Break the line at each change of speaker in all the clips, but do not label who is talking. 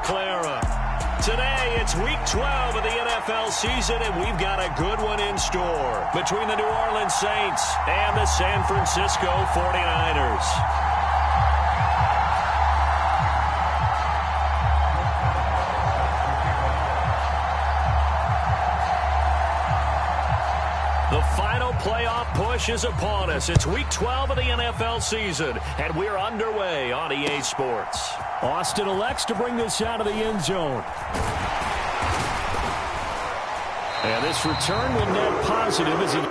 Clara. Today, it's Week 12 of the NFL season, and we've got a good one in store between the New Orleans Saints and the San Francisco 49ers. The final playoff push is upon us. It's Week 12 of the NFL season, and we're underway on EA Sports.
Austin elects to bring this out of the end zone. And this return will net positive as he...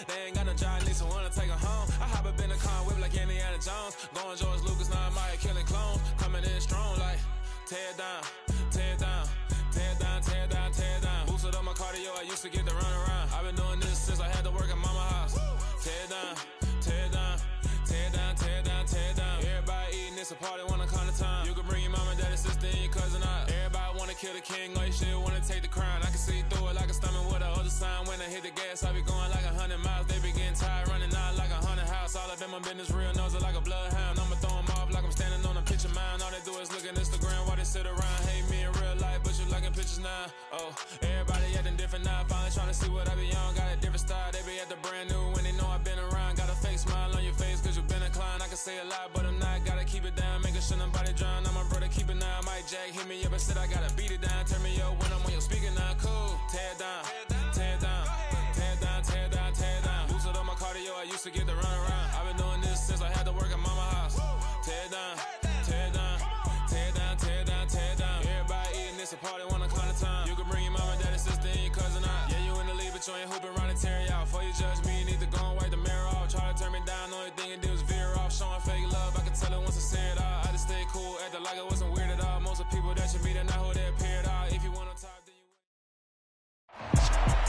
They ain't got no job, need someone to take her home. I hop up in the car, whip like Indiana Jones. Going George Lucas, now I'm out killing clones. Coming in strong like, tear down, tear down, tear down, tear down, tear down. Boosted up my cardio, I used to get to run around. I've been doing this since I had to work at mama house. Tear down, tear down, tear down, tear down, tear down. Everybody eating, it's a party, wanna come to time. You can bring your mama, daddy, sister, and your cousin out. Everybody wanna kill the king, or you shit wanna take the crown. I can see through it like a stomach with a other sign. When I hit the gas, I be going like 100 miles. They be getting tired, running out like 100 house. All up in my business, real nose it like a bloodhound. I'ma throw them off like I'm standing on a picture mound. All they do is look at Instagram while they sit around. Hate me in real life, but you liking pictures now. Oh, everybody acting different now. Finally trying to see what I be on. Got a different style, they be at the brand new when they know I've been around. Got a fake smile on your face cause you been inclined. I can say a lot, but I'm not. Gotta keep it down, making sure nobody drown. I'm my brother, keep it now. Mike Jack hit me up and said I gotta beat it down. Turn me up when I'm on your speaker now. Cool, tear down, tear down, tear down, tear down, tear down. Boosted up my cardio, I used to get to run around. I've been doing this since I had to work at mama house. Tear down, tear down, tear down, tear down, tear down. Everybody eating, it's a party, wanna come to time. You can bring your mama, daddy, sister, and your cousin out. Yeah, you in the league, but you ain't hooping around and tear you out. Before you judge me, you need to go and wipe the mirror off. Try to turn me down, only thing you do is veer off. Showing fake love, I can tell it once I say it all. I just stay cool, acting like I wasn't weird at all. Most of the people that you meet are not who they appear at all. If you wanna talk, then you...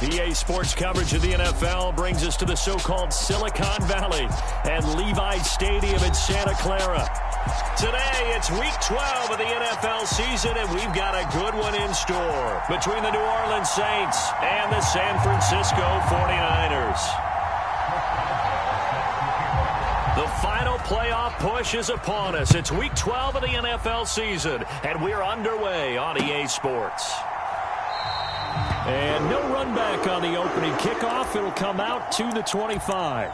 EA Sports coverage of the NFL brings us to the so-called Silicon Valley and Levi Stadium in Santa Clara. Today, it's Week 12 of the NFL season, and we've got a good one in store between the New Orleans Saints and the San Francisco 49ers. The final playoff push is upon us. It's Week 12 of the NFL season, and we're underway on EA Sports.
And no run back on the opening kickoff. It'll come out to the 25.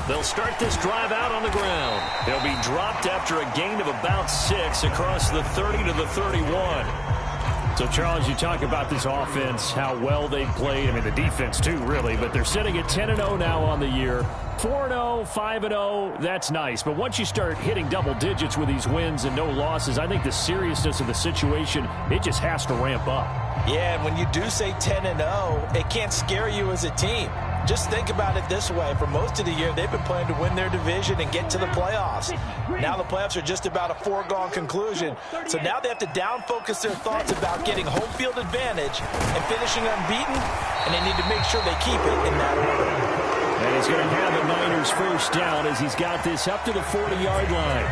They'll start this drive out on the ground. They'll be dropped after a gain of about 6 across the 30 to the 31.
So, Charles, you talk about this offense, how well they've played. I mean, the defense, too, really. But they're sitting at 10-0 now on the year. 4-0, 5-0, that's nice. But once you start hitting double digits with these wins and no losses, I think the seriousness of the situation, it just has to ramp up.
Yeah, and when you do say 10-0, it can't scare you as a team. Just think about it this way. For most of the year, they've been playing to win their division and get to the playoffs. Now the playoffs are just about a foregone conclusion. So now they have to down-focus their thoughts about getting home field advantage and finishing unbeaten, and they need to make sure they keep it in that order.
And he's going to have the Niners first down as he's got this up to the 40-yard line.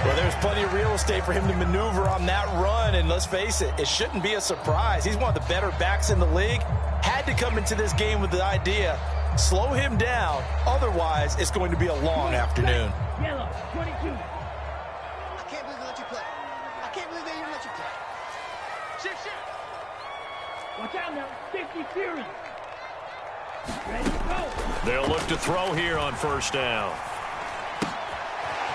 Well, there's plenty of real estate for him to maneuver on that run, and let's face it, it shouldn't be a surprise. He's one of the better backs in the league. Had to come into this game with the idea, slow him down, otherwise it's going to be a long afternoon.
Yellow, 22. I can't believe they let you play. I can't believe they even let you play. Shift. Watch out.
They'll look to throw here on first down.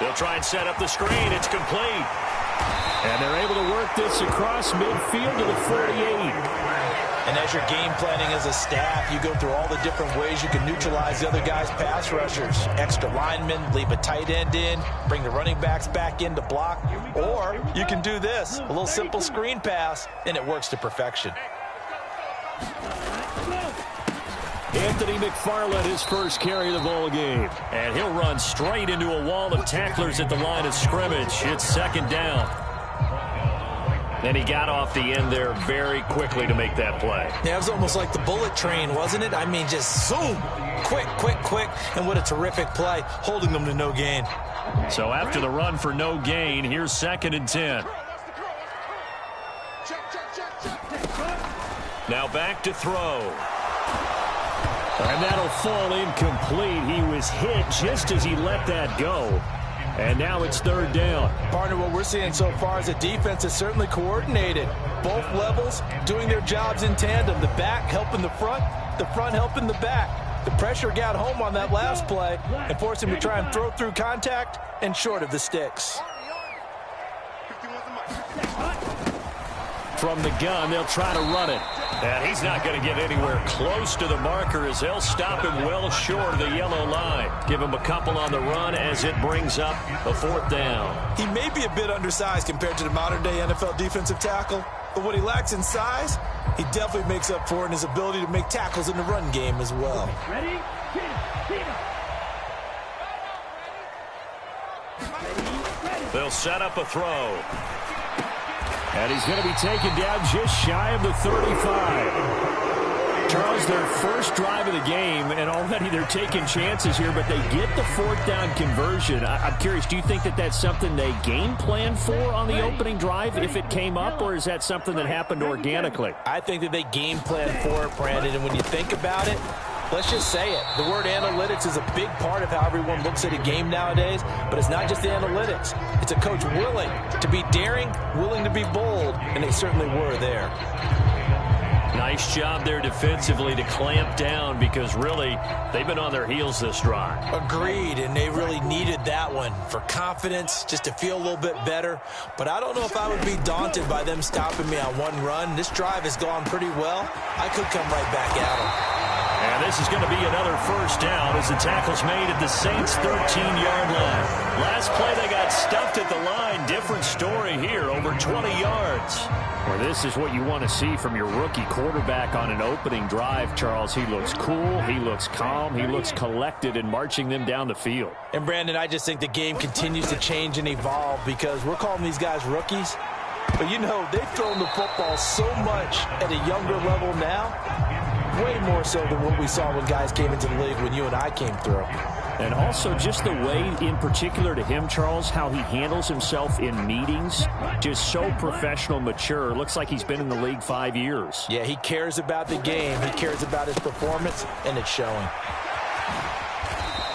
They'll try and set up the screen. It's complete.
And they're able to work this across midfield to the 48.
And as you're game planning as a staff, you go through all the different ways you can neutralize the other guy's pass rushers. Extra linemen, leave a tight end in, bring the running backs back in to block. Or you can do this, a little simple screen pass, and it works to perfection.
Anthony McFarland, his first carry of the ball game.
And he'll run straight into a wall of tacklers at the line of scrimmage. It's second down. And he got off the end there very quickly to make that play.
Yeah, it was almost like the bullet train, wasn't it? I mean, just zoom, quick, quick, quick. And what a terrific play, holding them to no gain.
So after the run for no gain, here's 2nd and 10. Now back to throw.
And that'll fall incomplete. He was hit just as he let that go. And now it's 3rd down.
Partner, what we're seeing so far is the defense is certainly coordinated. Both levels doing their jobs in tandem. The back helping the front helping the back. The pressure got home on that last play and forced him to try and throw through contact and short of the sticks.
From the gun, they'll try to run it.
And he's not going to get anywhere close to the marker as they'll stop him well short of the yellow line. Give him a couple on the run as it brings up a 4th down.
He may be a bit undersized compared to the modern-day NFL defensive tackle, but what he lacks in size, he definitely makes up for in his ability to make tackles in the run game as well.
Ready?
They'll set up a throw.
And he's going to be taken down just shy of the 35. Charles, their first drive of the game, and already they're taking chances here, but they get the 4th down conversion. I'm curious, do you think that that's something they game plan for on the opening drive if it came up, or is that something that happened organically?
I think that they game plan for it, Brandon, and when you think about it, let's just say it. The word analytics is a big part of how everyone looks at a game nowadays, but it's not just the analytics. It's a coach willing to be daring, willing to be bold, and they certainly were there.
Nice job there defensively to clamp down because really they've been on their heels this drive.
Agreed, and they really needed that one for confidence, just to feel a little bit better. But I don't know if I would be daunted by them stopping me on one run. This drive has gone pretty well. I could come right back at them.
And this is going to be another 1st down as the tackle's made at the Saints' 13-yard line. Last play they got stuffed at the line. Different story here, over 20 yards.
Well, this is what you want to see from your rookie quarterback on an opening drive, Charles. He looks cool, he looks calm, he looks collected in marching them down the field.
And, Brandon, I just think the game continues to change and evolve because we're calling these guys rookies. But, you know, they've thrown the football so much at a younger level now, way more so than what we saw when guys came into the league when you and I came through.
And also just the way, in particular to him, Charles, how he handles himself in meetings, just so professional, mature. Looks like he's been in the league 5 years.
Yeah, he cares about the game. He cares about his performance, and it's showing.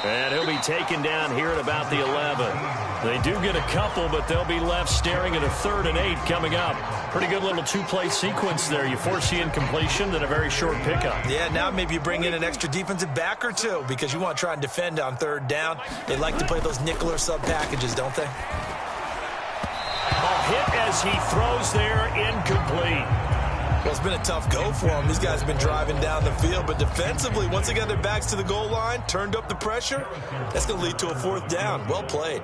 And he'll be taken down here at about the 11. They do get a couple, but they'll be left staring at a 3rd and 8 coming up. Pretty good little 2-play sequence there. You force the incompletion, then a very short pickup.
Yeah, now maybe you bring in an extra defensive back or two because you want to try and defend on 3rd down. They like to play those nickel or sub packages, don't they?
A hit as he throws there, incomplete.
Well, it's been a tough go for them. These guys have been driving down the field, but defensively, once they got their backs to the goal line, turned up the pressure, that's going to lead to a 4th down. Well played.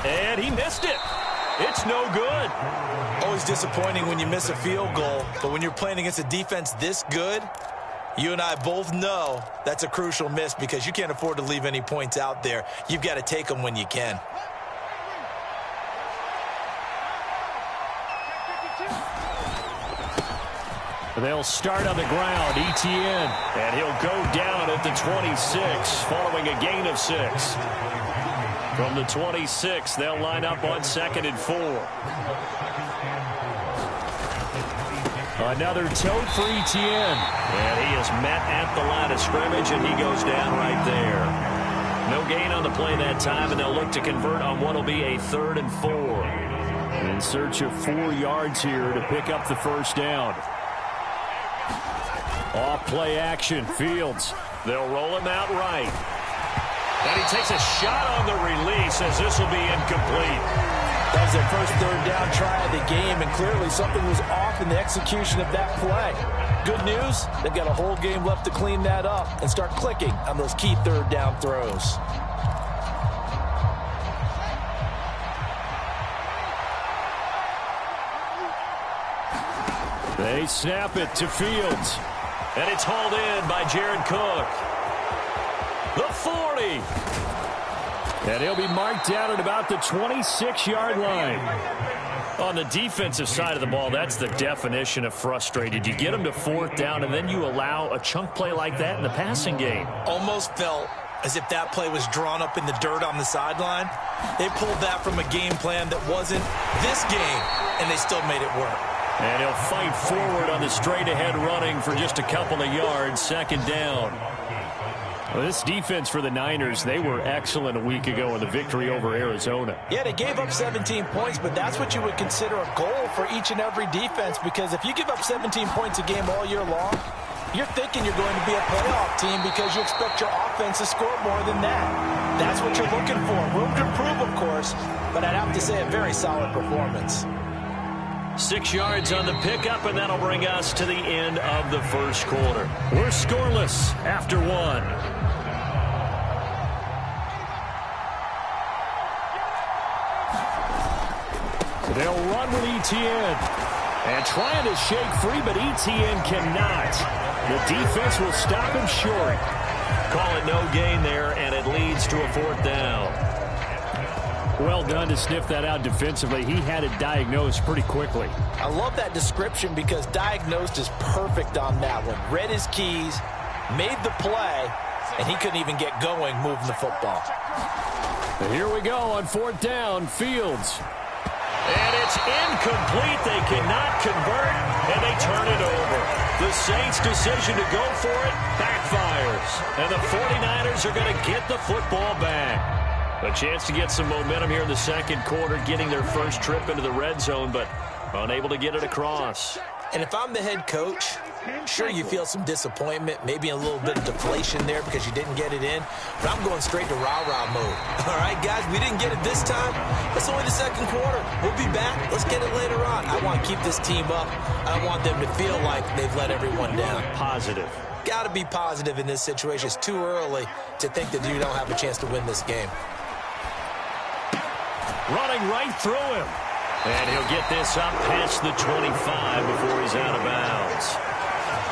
And he missed it. It's no good.
Always disappointing when you miss a field goal, but when you're playing against a defense this good, you and I both know that's a crucial miss because you can't afford to leave any points out there. You've got to take them when you can.
They'll start on the ground, Etienne.
And he'll go down at the 26 following a gain of 6. From the 26, they'll line up on 2nd and 4.
Another tote for Etienne.
And he is met at the line of scrimmage, and he goes down right there. No gain on the play that time, and they'll look to convert on what will be a 3rd and 4.
And search of 4 yards here to pick up the first down. Off play action, Fields.
They'll roll him out right. And he takes a shot on the release as this will be incomplete.
That was their first third down try of the game, and clearly something was off in the execution of that play. Good news, they've got a whole game left to clean that up and start clicking on those key third down throws.
They snap it to Fields.
And it's hauled in by Jared Cook. The 40.
And he'll be marked down at about the 26-yard line.
On the defensive side of the ball, that's the definition of frustrated. You get them to 4th down, and then you allow a chunk play like that in the passing game.
Almost felt as if that play was drawn up in the dirt on the sideline. They pulled that from a game plan that wasn't this game, and they still made it work.
And he'll fight forward on the straight-ahead running for just a couple of yards, 2nd down.
Well, this defense for the Niners, they were excellent a week ago in the victory over Arizona.
Yeah, they gave up 17 points, but that's what you would consider a goal for each and every defense, because if you give up 17 points a game all year long, you're thinking you're going to be a playoff team because you expect your offense to score more than that. That's what you're looking for. Room to improve, of course, but I'd have to say a very solid performance.
6 yards on the pickup, and that'll bring us to the end of the first quarter.
We're scoreless after 1. They'll run with Etienne. And trying to shake free, but Etienne cannot. The defense will stop him short.
Call it no gain there, and it leads to a 4th down.
Well done to sniff that out defensively. He had it diagnosed pretty quickly.
I love that description because diagnosed is perfect on that one. Read his keys, made the play, and he couldn't even get going moving the football.
And here we go on 4th down, Fields.
And it's incomplete. They cannot convert, and they turn it over. The Saints' decision to go for it backfires. And the 49ers are going to get the football back. A chance to get some momentum here in the second quarter, getting their first trip into the red zone, but unable to get it across.
And if I'm the head coach, sure you feel some disappointment, maybe a little bit of deflation there because you didn't get it in, but I'm going straight to rah-rah mode. All right, guys, we didn't get it this time. It's only the second quarter. We'll be back. Let's get it later on. I want to keep this team up. I don't want them to feel like they've let everyone down.
Positive.
Got to be positive in this situation. It's too early to think that you don't have a chance to win this game.
Running right through him. And he'll get this up past the 25 before he's out of bounds.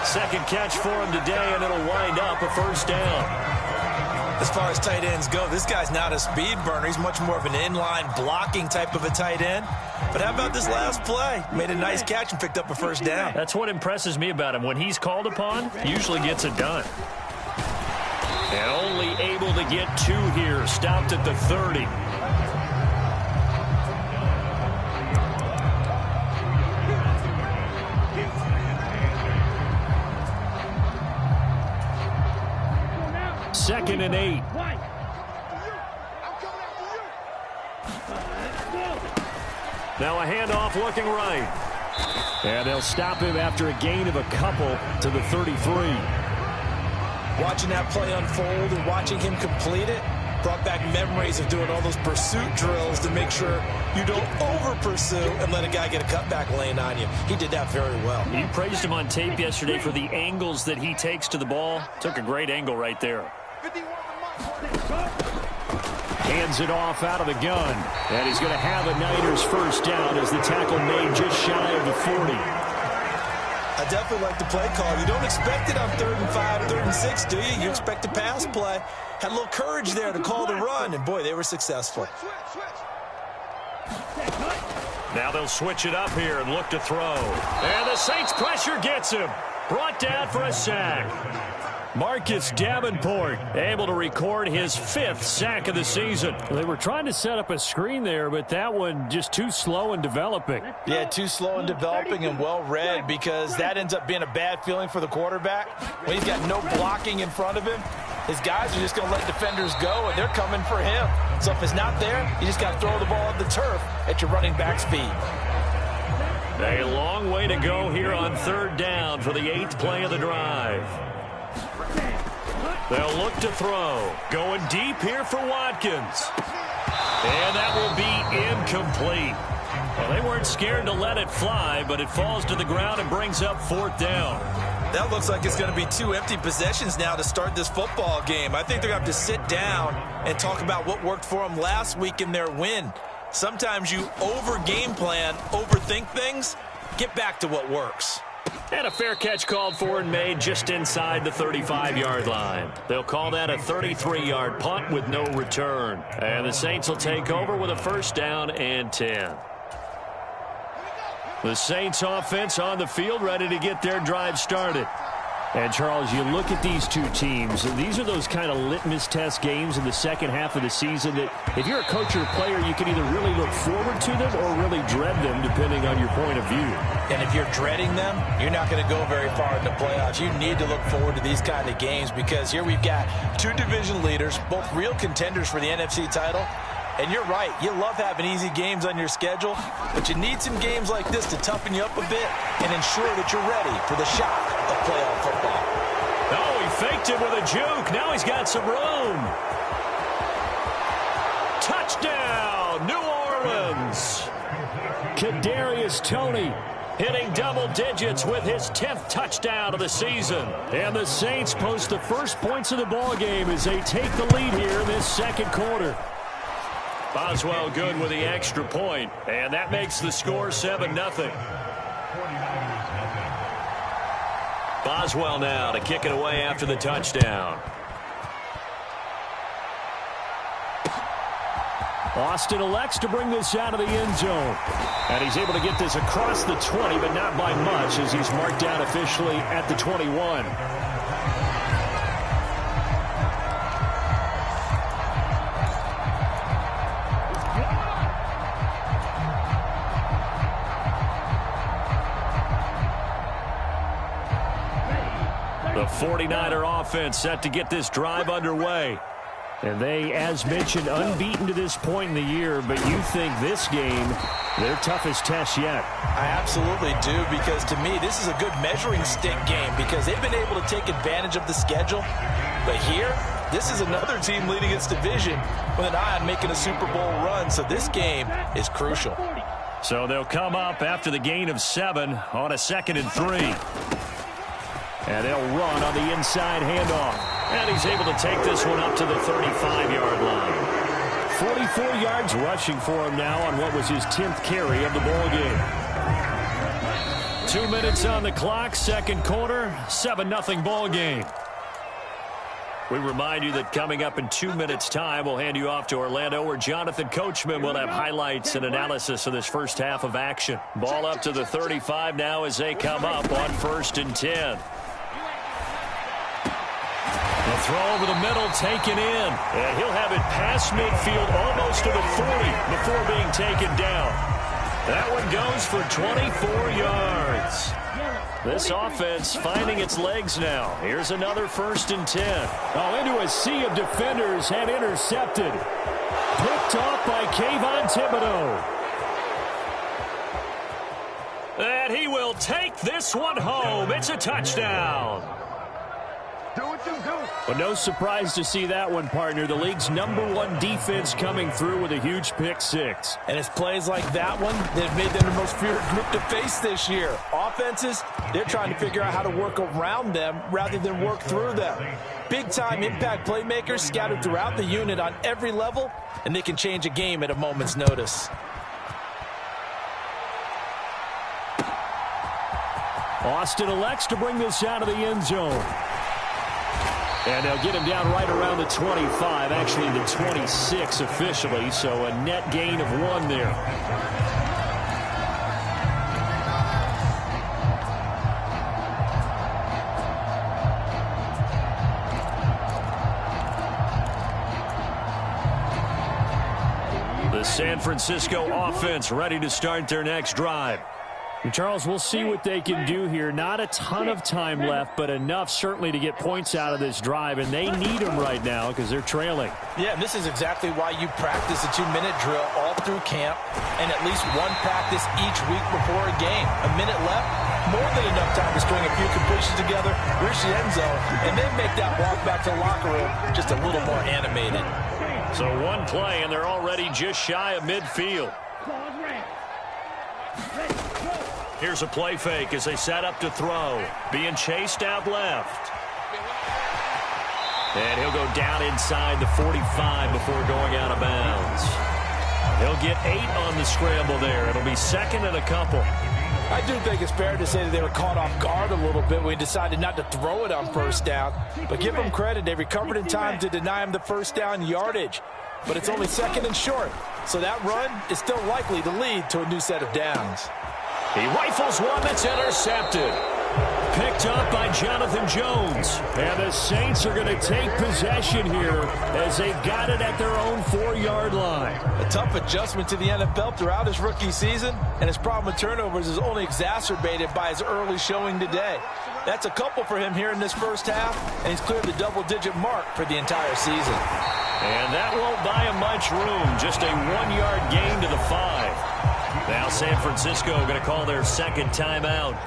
Second catch for him today, and it'll wind up a 1st down.
As far as tight ends go, this guy's not a speed burner. He's much more of an inline blocking type of a tight end. But how about this last play? Made a nice catch and picked up a 1st down.
That's what impresses me about him. When he's called upon, he usually gets it done. And only able to get 2 here. Stopped at the 30.
Second and 8.
Now a handoff looking right.
And they'll stop him after a gain of a couple to the 33.
Watching that play unfold and watching him complete it brought back memories of doing all those pursuit drills to make sure you don't over-pursue and let a guy get a cutback lane on you. He did that very well.
You praised him on tape yesterday for the angles that he takes to the ball. Took a great angle right there.
Hands it off out of the gun. And he's going to have a Niners 1st down as the tackle made just shy of the 40.
I definitely like the play call. You don't expect it on 3rd and 5, 3rd and 6, do you? You expect a pass play. Had a little courage there to call the run, and boy, they were successful.
Now they'll switch it up here and look to throw. And the Saints pressure gets him. Brought down for a sack.
Marcus Davenport able to record his 5th sack of the season. They were trying to set up a screen there, but that one just too slow in developing.
Yeah, too slow in developing and well read, because that ends up being a bad feeling for the quarterback. When he's got no blocking in front of him, his guys are just going to let defenders go, and they're coming for him. So if it's not there, you just got to throw the ball at the turf at your running back speed.
way to go here on 3rd down for the 8th play of the drive. They'll look to throw. Going deep here for Watkins. And that will be incomplete. Well, they weren't scared to let it fly, but it falls to the ground and brings up 4th down.
That looks like it's going to be 2 empty possessions now to start this football game. I think they're going to have to sit down and talk about what worked for them last week in their win. Sometimes you over-game plan, overthink things. Get back to what works.
And a fair catch called for and made just inside the 35-yard line. They'll call that a 33-yard punt with no return. And the Saints will take over with a 1st down and 10. The Saints offense on the field ready to get their drive started. And, Charles, you look at these two teams, and these are those kind of litmus test games in the second half of the season that if you're a coach or a player, you can either really look forward to them or really dread them, depending on your point of view.
And if you're dreading them, you're not going to go very far in the playoffs. You need to look forward to these kind of games because here we've got 2 division leaders, both real contenders for the NFC title. And you're right, you love having easy games on your schedule, but you need some games like this to toughen you up a bit and ensure that you're ready for the shock of playoff football.
Oh, he faked it with a juke. Now he's got some room. Touchdown, New Orleans. Kadarius Toney hitting double digits with his 10th touchdown of the season. And the Saints post the first points of the ball game as they take the lead here in this second quarter. Boswell good with the extra point, and that makes the score 7-0. Boswell now to kick it away after the touchdown. Austin elects to bring this out of the end zone. And he's able to get this across the 20, but not by much as he's marked down officially at the 21. The 49er offense set to get this drive underway. And they, as mentioned, unbeaten to this point in the year, but you think this game, their toughest test yet.
I absolutely do, because to me, this is a good measuring stick game because they've been able to take advantage of the schedule. But here, this is another team leading its division with an eye on making a Super Bowl run, so this game is crucial.
So they'll come up after the gain of 7 on a 2nd and 3. And they'll run on the inside handoff. And he's able to take this one up to the 35-yard line. 44 yards rushing for him now on what was his 10th carry of the ball game. 2 minutes on the clock, second quarter, 7-0 ball game. We remind you that coming up in 2 minutes' time, we'll hand you off to Orlando, where Jonathan Coachman will have highlights and analysis of this first half of action. Ball up to the 35 now as they come up on 1st and 10. The throw over the middle taken in. And he'll have it past midfield almost to the 40 before being taken down. That one goes for 24 yards. This offense finding its legs now. Here's another 1st and 10. Oh, into a sea of defenders and intercepted. Picked off by Kayvon Thibodeau. And he will take this one home. It's a touchdown.
Do what you do.
But no surprise to see that one, partner. The league's #1 defense coming through with a huge pick-6.
And it's plays like that one that have made them the most feared group to face this year. Offenses, they're trying to figure out how to work around them rather than work through them. Big-time impact playmakers scattered throughout the unit on every level, and they can change a game at a moment's notice.
Austin elects to bring this out of the end zone. And they'll get him down right around the 25, actually the 26 officially, so a net gain of 1 there. The San Francisco offense ready to start their next drive.
And Charles, we'll see what they can do here. Not a ton of time left, but enough certainly to get points out of this drive, and they need them right now because they're trailing.
Yeah, and this is exactly why you practice a 2-minute drill all through camp and at least one practice each week before a game. A minute left, more than enough time to string a few completions together, reach the end zone, and then make that walk back to the locker room just a little more animated.
So one play, and they're already just shy of midfield. Here's a play fake as they set up to throw. Being chased out left. And he'll go down inside the 45 before going out of bounds. He'll get 8 on the scramble there. It'll be second and a couple.
I do think it's fair to say that they were caught off guard a little bit when he decided not to throw it on first down. But give them credit. They recovered in time to deny him the first down yardage. But it's only second and short. So that run is still likely to lead to a new set of downs.
He rifles one that's intercepted. Picked up by Jonathan Jones.
And the Saints are going to take possession here as they got it at their own 4-yard line.
A tough adjustment to the NFL throughout his rookie season, and his problem with turnovers is only exacerbated by his early showing today. That's a couple for him here in this first half, and he's cleared the double-digit mark for the entire season.
And that won't buy him much room. Just a 1-yard gain to the 5. Now San Francisco going to call their second timeout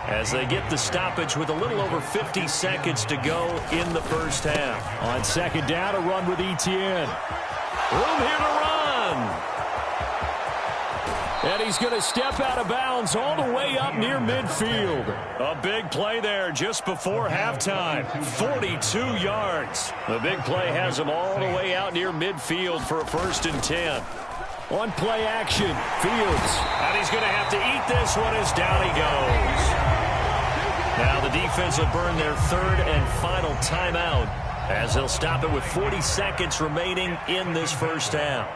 as they get the stoppage with a little over 50 seconds to go in the first half.
On second down, a run with Etienne.
Room here to run.
And he's going to step out of bounds all the way up near midfield.
A big play there just before halftime. 42 yards. The big play has him all the way out near midfield for a 1st and 10.
On play action, Fields.
And he's going to have to eat this one as down he goes. Now the defense will burn their 3rd and final timeout as they'll stop it with 40 seconds remaining in this first half.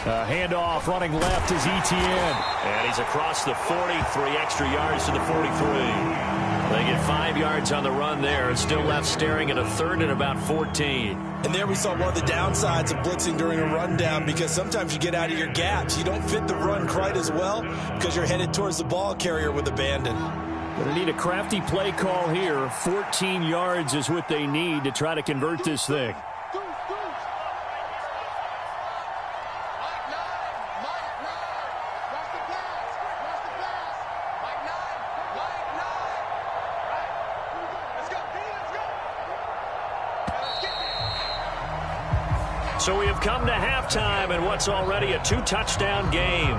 Handoff running left is Etienne.
And he's across the 40, 3 extra yards to the 43. They get 5 yards on the run there. It's still left staring at a 3rd and about 14.
And there we saw one of the downsides of blitzing during a rundown, because sometimes you get out of your gaps. You don't fit the run quite as well because you're headed towards the ball carrier with abandon.
Going to need a crafty play call here. 14 yards is what they need to try to convert this thing.
So we have come to halftime in what's already a 2-touchdown game.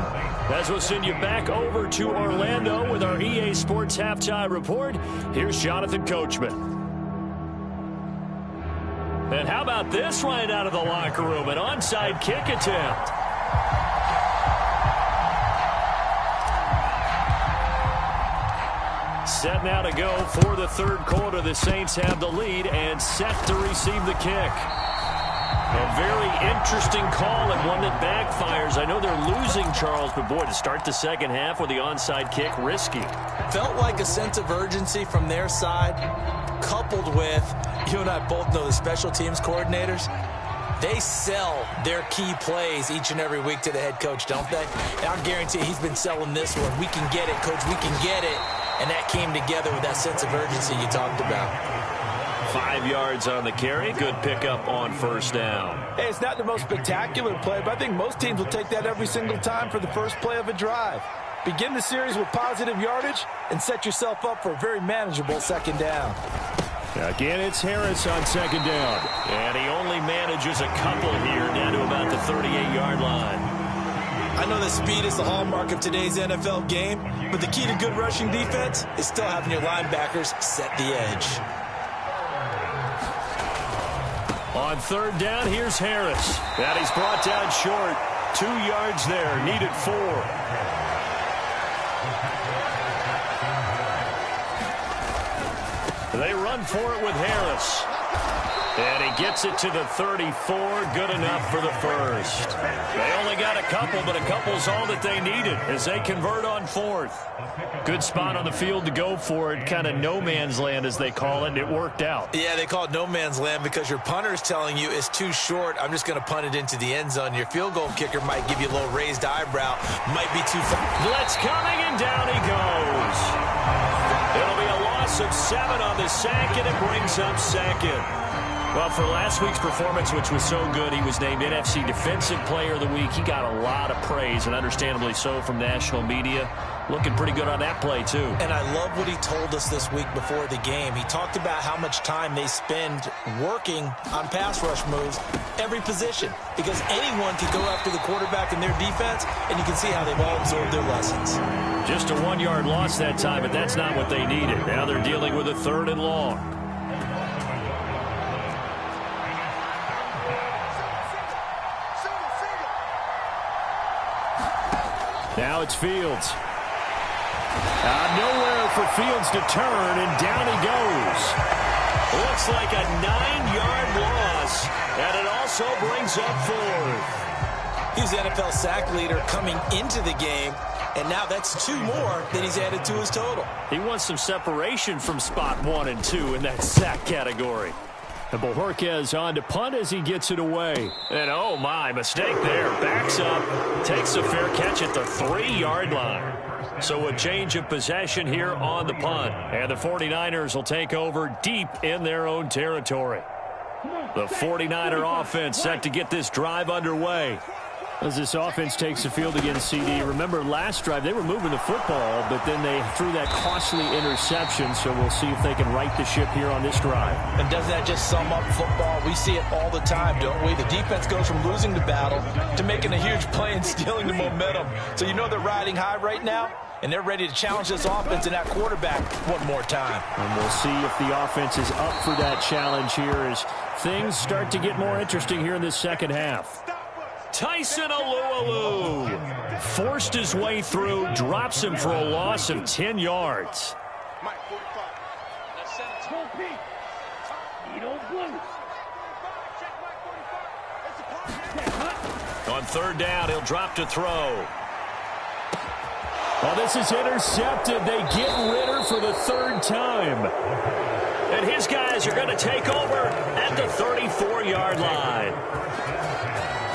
As we'll send you back over to Orlando with our EA Sports Halftime Report, here's Jonathan Coachman. And how about this right out of the locker room? An onside kick attempt. Set now to go for the 3rd quarter. The Saints have the lead and set to receive the kick. A very interesting call and one that backfires. I know they're losing, Charles, but boy, to start the second half with the onside kick, risky.
Felt like a sense of urgency from their side, coupled with, you and I both know the special teams coordinators, they sell their key plays each and every week to the head coach, don't they? And I guarantee he's been selling this one. We can get it, coach, we can get it. And that came together with that sense of urgency you talked about.
5 yards on the carry. Good pickup on 1st down.
Hey, it's not the most spectacular play, but I think most teams will take that every single time for the first play of a drive. Begin the series with positive yardage and set yourself up for a very manageable second down.
Again, it's Harris on second down.
And he only manages a couple here, down to about the 38-yard line.
I know that speed is the hallmark of today's NFL game, but the key to good rushing defense is still having your linebackers set the edge.
On 3rd down, here's Harris. And he's brought down short. 2 yards there, needed 4. They run for it with Harris.
And he gets it to the 34. Good enough for the first.
They only got a couple, but a couple's all that they needed as they convert on fourth.
Good spot on the field to go for it. Kind of no man's land, as they call it, and it worked out.
Yeah, they call it no man's land because your punter's telling you it's too short. I'm just going to punt it into the end zone. Your field goal kicker might give you a little raised eyebrow. Might be too far.
Blitz coming, and down he goes. It'll be a loss of 7 on the sack, and it brings up second.
Well, for last week's performance, which was so good, he was named NFC Defensive Player of the Week. He got a lot of praise, and understandably so, from national media. Looking pretty good on that play, too.
And I love what he told us this week before the game. He talked about how much time they spend working on pass rush moves, every position, because anyone can go after the quarterback in their defense, and you can see how they've all absorbed their lessons.
Just a 1-yard loss that time, but that's not what they needed. Now they're dealing with a 3rd and long. Now it's Fields. Nowhere for Fields to turn, and down he goes.
Looks like a 9-yard loss, and it also brings up 4th.
He's the NFL sack leader coming into the game, and now that's 2 more that he's added to his total.
He wants some separation from spot 1 and 2 in that sack category. And Bojorquez on to punt as he gets it away.
And oh my, mistake there. Backs up, takes a fair catch at the 3-yard line. So a change of possession here on the punt. And the 49ers will take over deep in their own territory. The 49er offense set to get this drive underway.
As this offense takes the field against CD, remember last drive they were moving the football, but then they threw that costly interception, so we'll see if they can right the ship here on this drive.
And doesn't that just sum up football? We see it all the time, don't we? The defense goes from losing the battle to making a huge play and stealing the momentum. So you know they're riding high right now, and they're ready to challenge this offense and that quarterback one more time.
And we'll see if the offense is up for that challenge here as things start to get more interesting here in this second half.
Tyson Alualu forced his way through, drops him for a loss of 10 yards. On 3rd down, he'll drop to throw.
Well, this is intercepted. They get Ritter for the 3rd time.
And his guys are going to take over at the 34-yard line.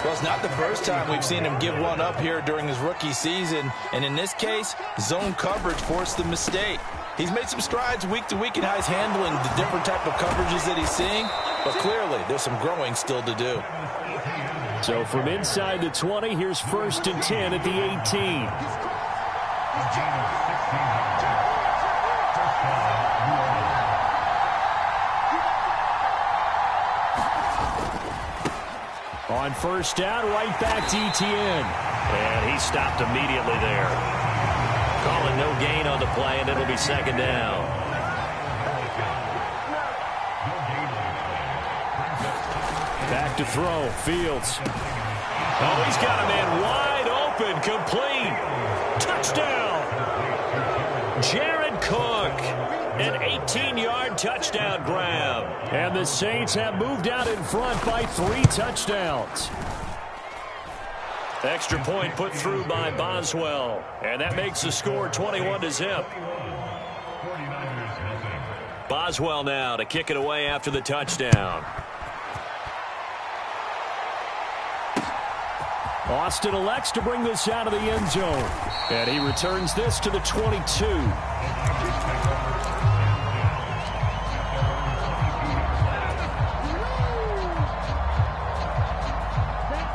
Well, it's not the first time we've seen him give one up here during his rookie season. And in this case, zone coverage forced the mistake. He's made some strides week to week in how he's handling the different type of coverages that he's seeing. But clearly, there's some growing still to do.
So from inside the 20, here's 1st and 10 at the 18. On 1st down, right back to Etienne.
And he stopped immediately there. Calling no gain on the play, and it'll be 2nd down.
Back to throw, Fields.
Oh, he's got a man wide open, complete. Touchdown. Jared Cook, an 18-yard touchdown grab.
And the Saints have moved out in front by 3 touchdowns.
Extra point put through by Boswell. And that makes the score 21-0. Boswell now to kick it away after the touchdown.
Austin elects to bring this out of the end zone. And he returns this to the 22.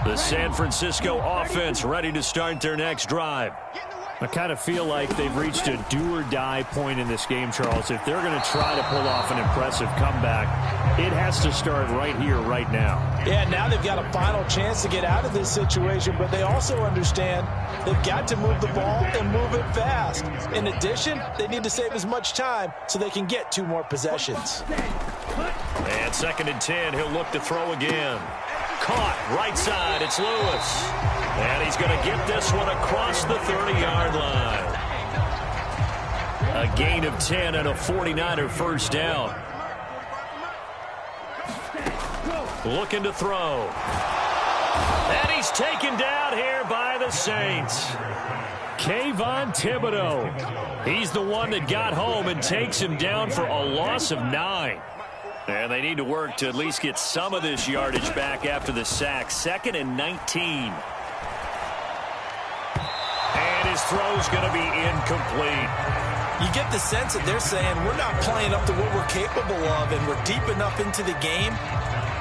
The San Francisco offense ready to start their next drive.
I kind of feel like they've reached a do-or-die point in this game, Charles. If they're going to try to pull off an impressive comeback, it has to start right here, right now.
Yeah, now they've got a final chance to get out of this situation, but they also understand they've got to move the ball and move it fast. In addition, they need to save as much time so they can get 2 more possessions.
And 2nd and 10, he'll look to throw again. Caught, right side, it's Lewis. And he's going to get this one across the 30-yard line. A gain of 10 and a 49er 1st down. looking to throw. And he's taken down here by the Saints. Kayvon Thibodeau. He's the one that got home and takes him down for a loss of 9. And they need to work to at least get some of this yardage back after the sack. 2nd and 19. And his throw's going to be incomplete.
You get the sense that they're saying we're not playing up to what we're capable of, and we're deep enough into the game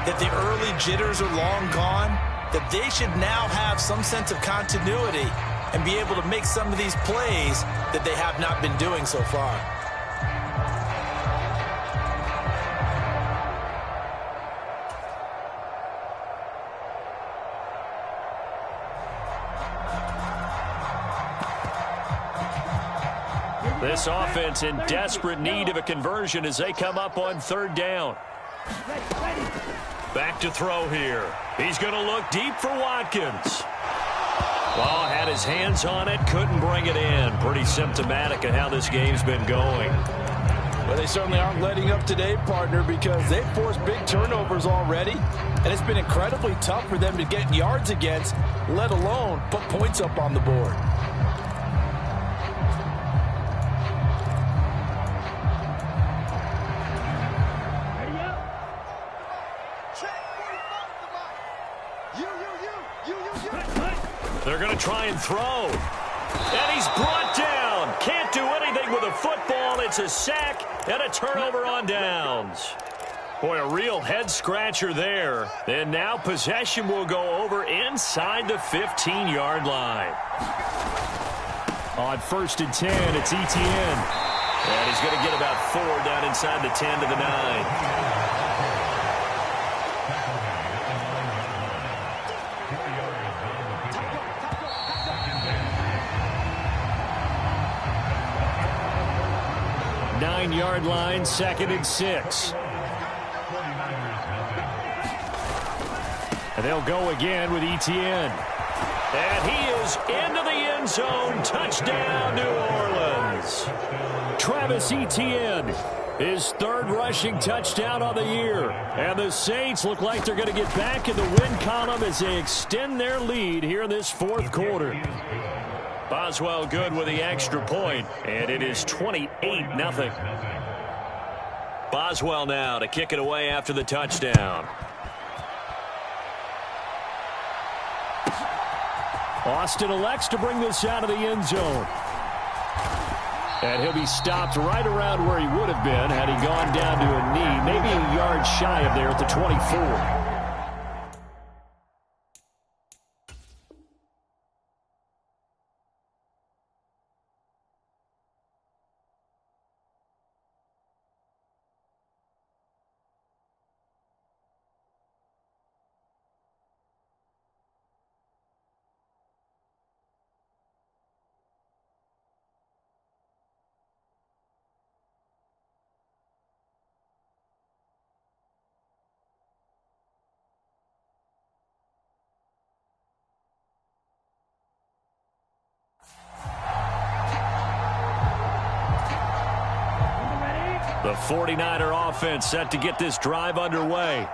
that the early jitters are long gone, that they should now have some sense of continuity and be able to make some of these plays that they have not been doing so far.
This offense in desperate need of a conversion as they come up on 3rd down. Back to throw here. He's going to look deep for Watkins. Well, had his hands on it, couldn't bring it in. Pretty symptomatic of how this game's been going.
Well, they certainly aren't letting up today, partner, because they've forced big turnovers already, and it's been incredibly tough for them to get yards against, let alone put points up on the board.
They're going to try and throw. And he's brought down. Can't do anything with a football. It's a sack and a turnover on downs. Boy, a real head-scratcher there. And now possession will go over inside the 15-yard line. On 1st and 10, it's Etienne. And he's going to get about 4 down inside the 10 to the 9. Yard line, 2nd and 6. And they'll go again with Etienne. And he is into the end zone. Touchdown, New Orleans. Travis Etienne, his 3rd rushing touchdown on the year. And the Saints look like they're going to get back in the win column as they extend their lead here in this 4th quarter. Boswell good with the extra point, and it is 28-0. Boswell now to kick it away after the touchdown. Austin elects to bring this out of the end zone. And he'll be stopped right around where he would have been had he gone down to a knee, maybe a yard shy of there at the 24. The 49er offense set to get this drive underway.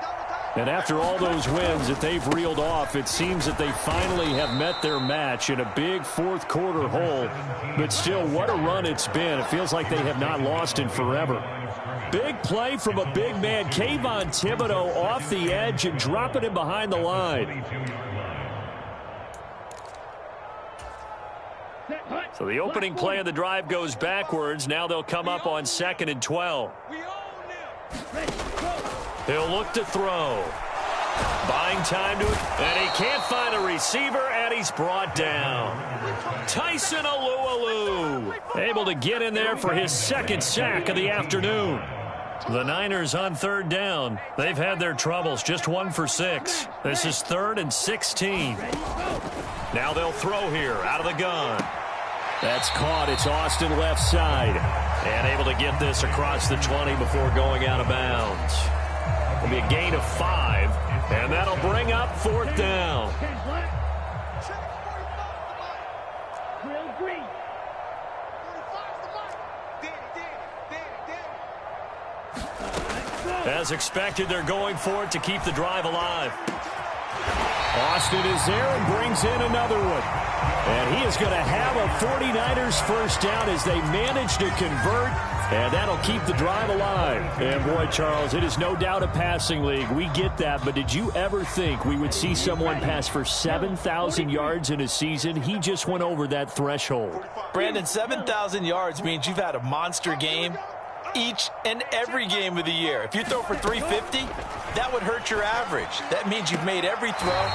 And after all those wins that they've reeled off, it seems that they finally have met their match in a big 4th quarter hole. But still, what a run it's been. It feels like they have not lost in forever. Big play from a big man, Kayvon Thibodeau, off the edge and dropping him behind the line. So the opening play of the drive goes backwards. Now they'll come up on 2nd and 12. He'll look to throw. Buying time to it. And he can't find a receiver, and he's brought down. Tyson Alualu able to get in there for his 2nd sack of the afternoon. The Niners on 3rd down. They've had their troubles, just 1 for 6. This is 3rd and 16. Now they'll throw here out of the gun. That's caught. It's Austin left side. And able to get this across the 20 before going out of bounds. It'll be a gain of 5. And that'll bring up 4th down. As expected, they're going for it to keep the drive alive.
Austin is there and brings in another one. And he is going to have a 49ers first down as they manage to convert. And that'll keep the drive alive. And, boy, Charles, it is no doubt a passing league. We get that. But did you ever think we would see someone pass for 7,000 yards in a season? He just went over that threshold.
Brandon, 7,000 yards means you've had a monster game each and every game of the year. If you throw for 350, that would hurt your average. That means you've made every throw,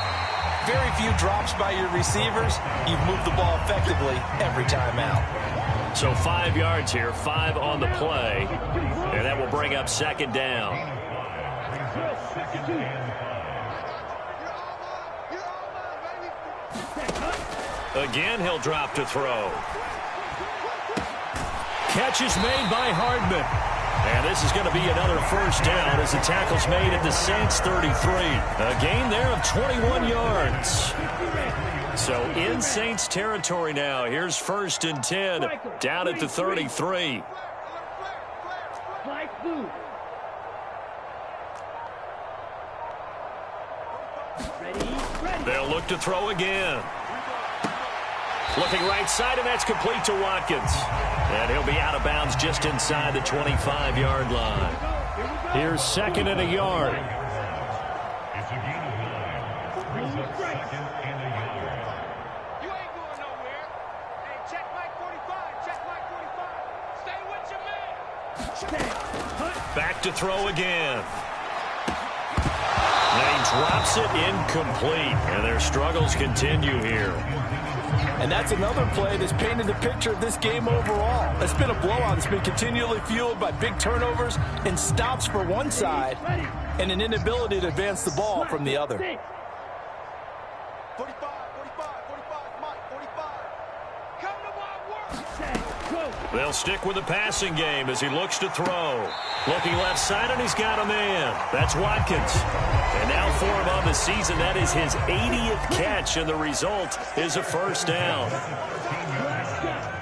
very few drops by your receivers. You've moved the ball effectively every time out.
So 5 yards here, 5 on the play, and that will bring up second down. Again, he'll drop to throw. Catch is made by Hardman. And this is going to be another first down as the tackle's made at the Saints 33. A gain there of 21 yards. So in Saints territory now. Here's 1st and 10 down at the 33. They'll look to throw again. Looking right side, and that's complete to Watkins. And he'll be out of bounds just inside the 25-yard line.
Here's 2nd and a yard.
You ain't going nowhere. Hey, check Mike 45. Check Mike 45. Stay with your man.
Back to throw again. And he drops it incomplete. And their struggles continue here.
And that's another play that's painted the picture of this game overall. It's been a blowout. It's been continually fueled by big turnovers and stops for one side and an inability to advance the ball from the other.
45, 45, 45, Mike 45. Come to my work.
They'll stick with the passing game as he looks to throw. Looking left side, and he's got a man. That's Watkins. And now for him on the season, that is his 80th catch, and the result is a first down.
4 down.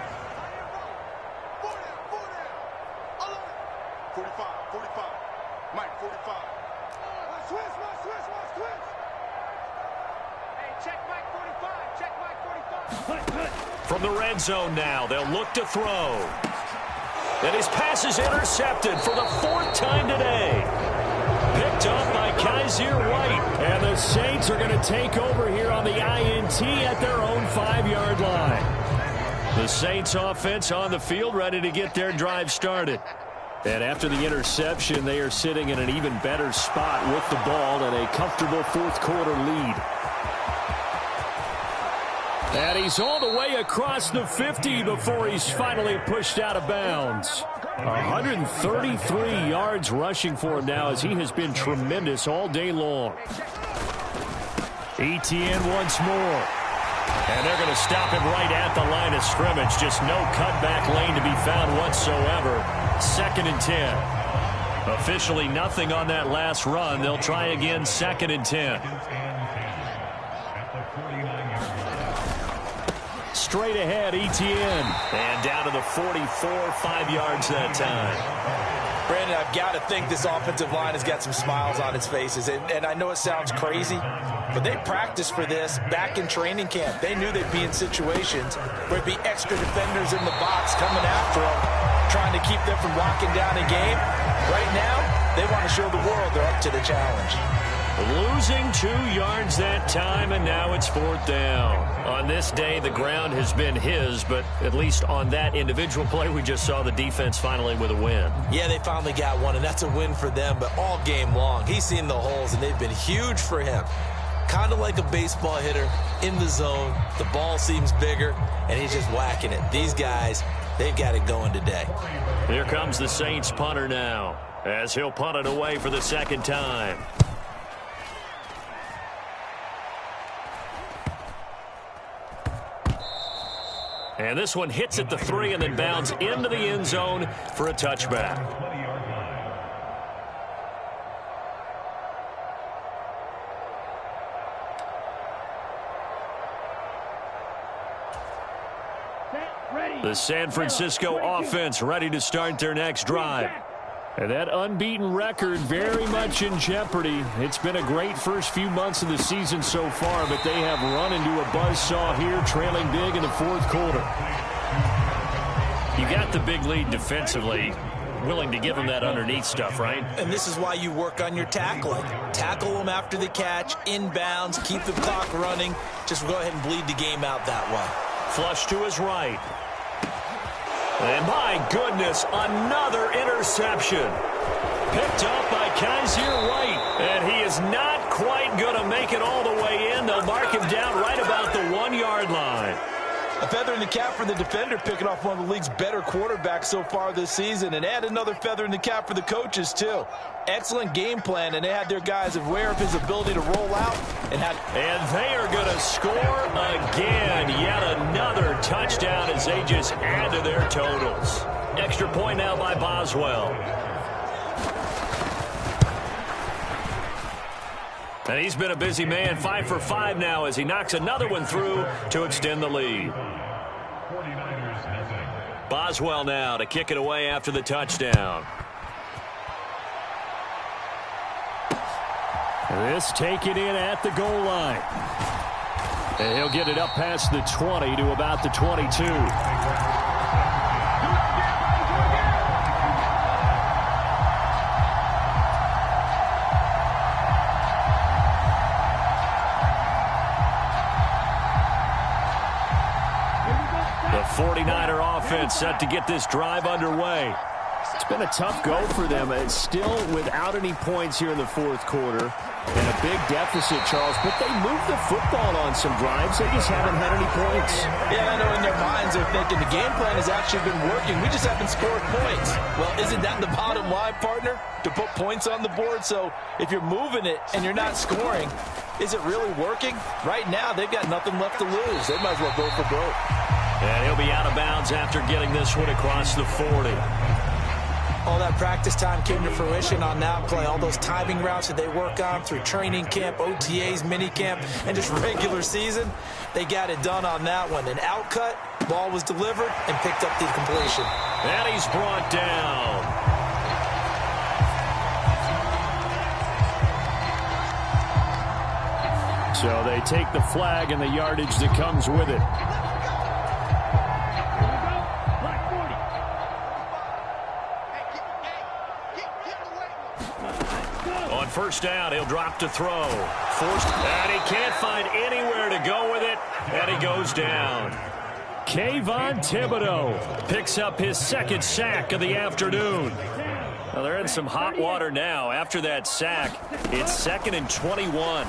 45, Mike 45. Switch. Hey, check Mike 45. Check Mike 45.
From the red zone now, they'll look to throw. And his pass is intercepted for the 4th time today. Picked up by Kaiser White.
And the Saints are going to take over here on the INT at their own 5-yard line.
The Saints offense on the field, ready to get their drive started.
And after the interception, they are sitting in an even better spot with the ball and a comfortable 4th quarter lead. And he's all the way across the 50 before he's finally pushed out of bounds. 133 yards rushing for him now as he has been tremendous all day long. Etienne once more.
And they're going to stop him right at the line of scrimmage. Just no cutback lane to be found whatsoever. 2nd and 10. Officially nothing on that last run. They'll try again 2nd and 10.
Straight ahead, Etienne.
And down to the 44, 5 yards that time.
Brandon, I've got to think this offensive line has got some smiles on its faces. And I know it sounds crazy, but they practiced for this back in training camp. They knew they'd be in situations where there'd be extra defenders in the box coming after them, trying to keep them from locking down a game. Right now, they want to show the world they're up to the challenge.
Losing 2 yards that time, and now it's 4th down. On this day, the ground has been his, but at least on that individual play, we just saw the defense finally with a win.
Yeah, they finally got one, and that's a win for them, but all game long, he's seen the holes, and they've been huge for him. Kind of like a baseball hitter in the zone. The ball seems bigger, and he's just whacking it. These guys, they've got it going today.
Here comes the Saints punter now, as he'll punt it away for the 2nd time. And this one hits at the 3 and then bounds into the end zone for a touchback. The San Francisco offense ready to start their next drive.
And that unbeaten record very much in jeopardy. It's been a great first few months of the season so far, but they have run into a buzzsaw here, trailing big in the fourth quarter.
You got the big lead defensively. Willing to give them that underneath stuff, right?
And this is why you work on your tackling. Tackle them after the catch, inbounds, keep the clock running. Just go ahead and bleed the game out that way.
Flush to his right. And my goodness, another interception. Picked up by Kaiser White. And he is not quite going to make it all the way in. They'll mark him down right about the 1-yard line.
A feather in the cap for the defender, picking off one of the league's better quarterbacks so far this season, and add another feather in the cap for the coaches, too. Excellent game plan, and they had their guys aware of his ability to roll out. And
they are going to score again. Yet another touchdown as they just add to their totals. Extra point now by Boswell. And he's been a busy man, 5 for 5 now as he knocks another one through to extend the lead. Boswell now to kick it away after the touchdown.
This taken in at the goal line. And he'll get it up past the 20 to about the 22.
The 49er offense set to get this drive underway.
It's been a tough go for them. It's still without any points here in the fourth quarter. And a big deficit, Charles. But they moved the football on some drives. They just haven't had any points.
Yeah, I know in their minds they're thinking the game plan has actually been working. We just haven't scored points. Well, isn't that the bottom line, partner? To put points on the board. So if you're moving it and you're not scoring, is it really working? Right now, they've got nothing left to lose. They might as well go for broke.
And he'll be out of bounds after getting this one across the 40.
All that practice time came to fruition on that play. All those timing routes that they work on through training camp, OTAs, minicamp, and just regular season, they got it done on that one. An outcut, ball was delivered, and picked up the completion.
And he's brought down.
So they take the flag and the yardage that comes with it.
On first down, he'll drop to throw. Forced, and he can't find anywhere to go with it, and he goes down.
Kayvon Thibodeau
Picks up his second sack of the afternoon. Well, they're in some hot water now. After that sack, it's 2nd and 21.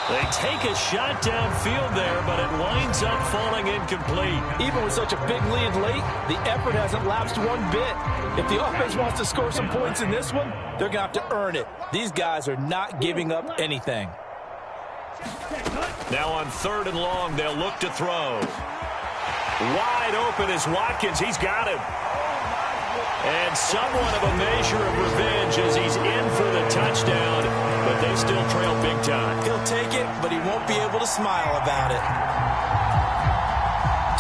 They take a shot downfield there, but it winds up falling incomplete.
Even with such a big lead late, the effort hasn't lapsed one bit. If the offense wants to score some points in this one, they're going to have to earn it. These guys are not giving up anything.
Now on 3rd and long, they'll look to throw. Wide open is Watkins. He's got him. And somewhat of a measure of revenge as he's in for the touchdown, but they still trail big time.
He'll take it, but he won't be able to smile about it.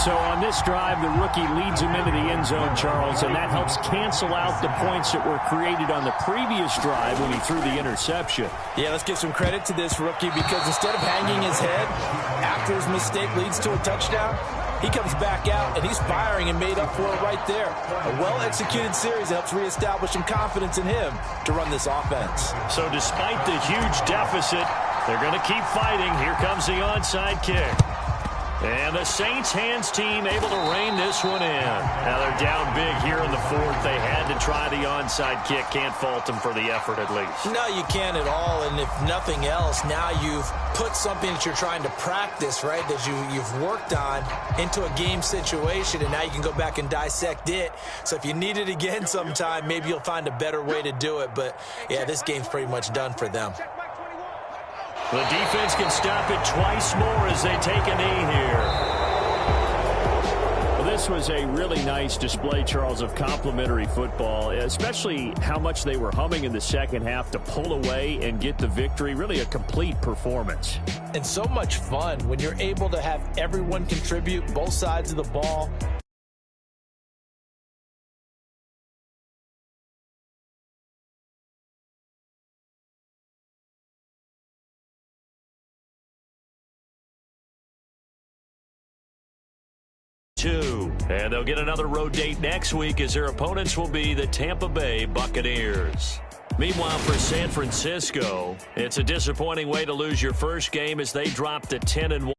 So on this drive, the rookie leads him into the end zone, Charles, and that helps cancel out the points that were created on the previous drive when he threw the interception.
Yeah, let's give some credit to this rookie because instead of hanging his head after his mistake leads to a touchdown, he comes back out, and he's firing and made up for it right there. A well-executed series helps reestablish some confidence in him to run this offense.
So despite the huge deficit, they're going to keep fighting. Here comes the onside kick. And the Saints hands team able to rein this one in. Now they're down big here in the fourth. They had to try the onside kick. Can't fault them for the effort at least.
No, you can't at all. And if nothing else, now you've put something that you're trying to practice, right, that you've worked on into a game situation, and now you can go back and dissect it. So if you need it again sometime, maybe you'll find a better way to do it. But, yeah, this game's pretty much done for them.
The defense can stop it twice more as they take a knee here.
Well, this was a really nice display, Charles, of complimentary football, especially how much they were humming in the second half to pull away and get the victory. Really a complete performance.
And so much fun when you're able to have everyone contribute, both sides of the ball.
And they'll get another road date next week as their opponents will be the Tampa Bay Buccaneers. Meanwhile, for San Francisco, it's a disappointing way to lose your first game as they drop to 10-1.